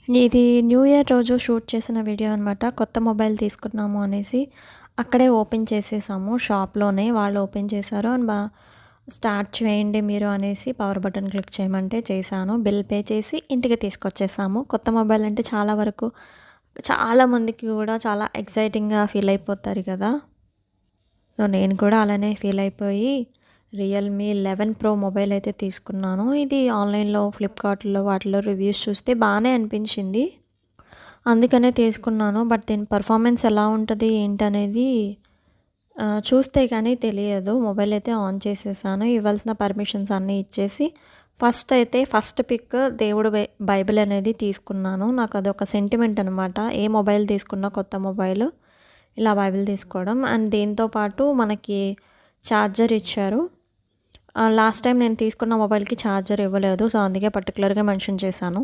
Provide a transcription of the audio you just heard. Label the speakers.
Speaker 1: ఇది new year రోజు shoot చేసిన వీడియో అనమాట. కొత్త మొబైల్ తీసుకున్నాము అనేసి అక్కడే ఓపెన్ చేసేసాము షాప్‌లోనే. వాళ్ళు ఓపెన్ చేశారు. అండ్ స్టార్ట్ చేయండి మీరు అనేసి పవర్ బటన్ క్లిక్ చేయమంటే చేశాను. బిల్ పే చేసి ఇంటికి తీసుకొచ్చేసాము. కొత్త మొబైల్ అంటే చాలా వరకు చాలా మందికి కూడా చాలా ఎక్సైటింగ్‌గా ఫీల్ అయిపోతారు కదా! సో, నేను కూడా అలానే ఫీల్ అయిపోయి రియల్‌మీ 11 ప్రో మొబైల్ అయితే తీసుకున్నాను. ఇది ఆన్‌లైన్‌లో, ఫ్లిప్‌కార్ట్‌లో వాటిలో రివ్యూస్ చూస్తే బానే అనిపించింది. అందుకనే తీసుకున్నాను. బట్ దీని పెర్ఫార్మెన్స్ ఎలా ఉంటది ఏంటనేది చూస్తే కానీ తెలియదు. మొబైల్ అయితే ఆన్ చేసేసాను. ఇవ్వాల్సిన పర్మిషన్స్ అన్నీ ఇచ్చేసి ఫస్ట్ పిక్ దేవుడు బైబిల్ అనేది తీసుకున్నాను. నాకు అదొక సెంటిమెంట్ అనమాట. ఏ మొబైల్ తీసుకున్నా కొత్త మొబైల్ ఇలా బైబిల్ తీసుకోవడం. అండ్ దీంతో పాటు మనకి ఛార్జర్ ఇచ్చారు. లాస్ట్ టైం నేను తీసుకున్న మొబైల్‌కి ఛార్జర్ ఇవ్వలేదు. సో, అందుకే పర్టిక్యులర్‌గా మెన్షన్ చేశాను.